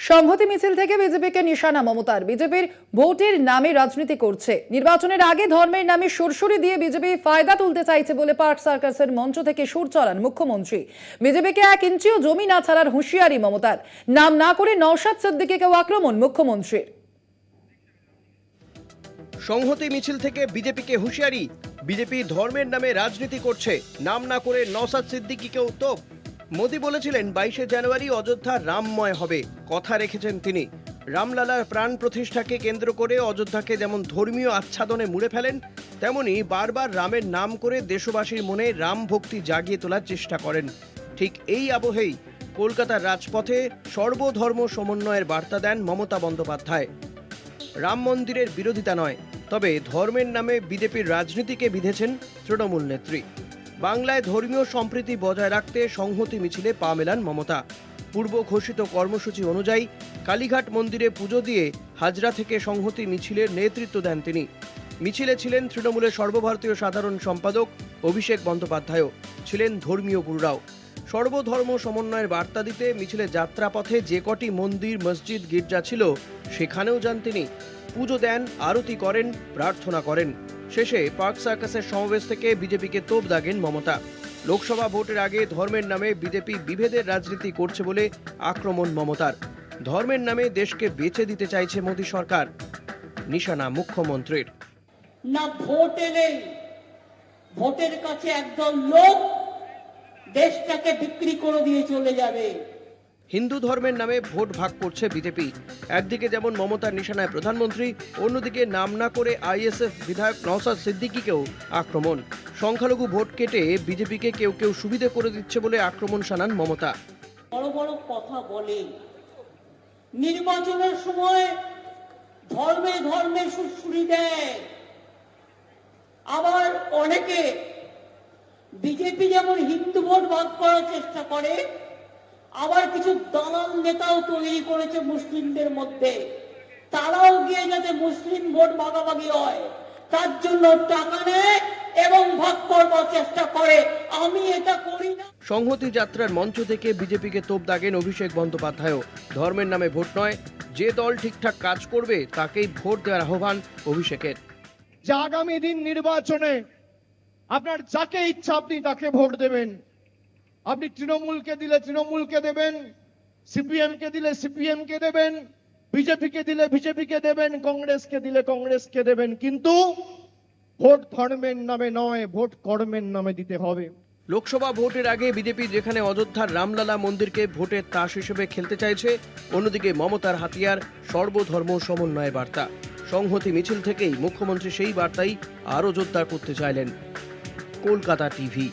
সংহতি মিছিল থেকে বিজেপিকে নিশানা মমতার। বিজেপির ভোটের নামে রাজনীতি করছে। নির্বাচনের আগে ধর্মের নামে সুরসুরি দিয়ে বিজেপি ফায়দা তুলতে চাইছে বলে পার্ক সার্কাসের মঞ্চ থেকে সুর চড়ান মুখ্যমন্ত্রী। বিজেপিকে 1 ইঞ্চিও জমি না ছাড়ার হুঁশিয়ারি মমতার। নাম না করে নওশাদ সিদ্দিকীকেও আক্রমণ মুখ্যমন্ত্রীর। সংহতি মিছিল থেকে বিজেপিকে হুঁশিয়ারি, বিজেপি ধর্মের নামে রাজনীতি করছে, নাম না করে নওশাদ সিদ্দিকীকেও তোপ। মোদী বলেছিলেন 22শে জানুয়ারি অযোধ্যা রামময় হবে, কথা রেখেছেন তিনি। রামলালার প্রাণ প্রতিষ্ঠাকে কেন্দ্র করে অযোধ্যাকে যেমন ধর্মীয় আচ্ছাদনে মুড়ে ফেলেন, তেমনি বারবার রামের নাম করে দেশবাসীর মনে রাম ভক্তি জাগিয়ে তোলার চেষ্টা করেন। ঠিক এই আবহেই কলকাতার রাজপথে সর্বধর্ম সমন্বয়ের বার্তা দেন মমতা বন্দ্যোপাধ্যায়। রাম মন্দিরের বিরোধিতা নয়, তবে ধর্মের নামে বিজেপির রাজনীতিকে বিধেছেন তৃণমূল নেত্রী। বাংলায় ধর্মীয় সম্প্রীতি বজায় রাখতে সংহতি মিছিলে পা মেলান মমতা। পূর্ব ঘোষিত কর্মসূচি অনুযায়ী কালীঘাট মন্দিরে পুজো দিয়ে হাজরা থেকে সংহতি মিছিলের নেতৃত্ব দেন তিনি। মিছিলে ছিলেন তৃণমূলের সর্বভারতীয় সাধারণ সম্পাদক অভিষেক বন্দ্যোপাধ্যায়ও, ছিলেন ধর্মীয় গুরুরাও। সর্বধর্ম সমন্বয়ের বার্তা দিতে মিছিলে যাত্রাপথে যে কটি মন্দির, মসজিদ, গির্জা ছিল সেখানেও যান তিনি। পুজো দেন, আরতি করেন, প্রার্থনা করেন। শেষে পার্ক সার্কাসের সমাবেশ থেকে বিজেপিকে তোপ দাগেন মমতা। লোকসভা ভোটের আগে ধর্মের নামে বিজেপি বিভেদের রাজনীতি করছে বলে আক্রমণ মমতার। ধর্মের নামে দেশকে বেচে দিতে চাইছে মোদী সরকার, নিশানা মুখ্যমন্ত্রীর। না ভোট এলেই ভোটের কাছে একদল লোক দেশটাকে বিক্রি করে দিয়ে চলে যাবে। হিন্দু ধর্মের নামে ভোট ভাগ করছে বিজেপি। একদিকে যেমন মমতার নিশানায় প্রধানমন্ত্রী, অন্যদিকে নাম না করে আইএসএফ বিধায়ক নওশাদ সিদ্দিকীকেও আক্রমণ। সংখ্যালঘু ভোট কেটে বিজেপিকে কেউ কেউ সুবিধা করে দিচ্ছে বলে আক্রমণ শানান মমতা। বড় বড় কথা বলে, নির্বাচনের সময় ধর্মে ধর্মে সুরসুরি দেয়। আবার অনেকে বিজেপি যেমন হিন্দু ভোট ভাগ করার চেষ্টা করে, আবার কিছু দালাল নেতাও তৈরি করেছে মুসলিমদের মধ্যে। তারাও গিয়ে যাতে মুসলিম ভোট ভাগাভাগি হয় তার জন্য টাকা নেয় এবং ভাগ করবার চেষ্টা করে। আমি এটা করি না। সংহতি যাত্রার মঞ্চ থেকে বিজেপিকে তোপ দাগেন অভিষেক বন্দ্যোপাধ্যায়ও। ধর্মের নামে ভোট নয়, যে দল ঠিকঠাক কাজ করবে তাকেই ভোট দেওয়ার আহ্বান অভিষেকের। যে আগামী দিন নির্বাচনে আপনার যাকে ইচ্ছা আপনি তাকে ভোট দেবেন। আপনি তৃণমূলকে দিলে তৃণমূলকে দেবেন, সিপিএমকে দিলে সিপিএমকে দেবেন, বিজেপিকে দিলে বিজেপিকে দেবেন, কংগ্রেসকে দিলে কংগ্রেসকে দেবেন, কিন্তু ভোট ধর্মের নামে নয়, ভোট কর্মের নামে দিতে হবে। লোকসভা ভোটের আগে বিজেপি যেখানে অযোধ্যার রামলালা মন্দিরকে ভোটের তাস হিসেবে খেলতে চাইছে, অন্যদিকে মমতার হাতিয়ার সর্বধর্ম সমন্বয়ের বার্তা। সংহতি মিছিল থেকেই মুখ্যমন্ত্রী সেই বার্তাই আরও জোরদার করতে চাইলেন। কলকাতা টিভি।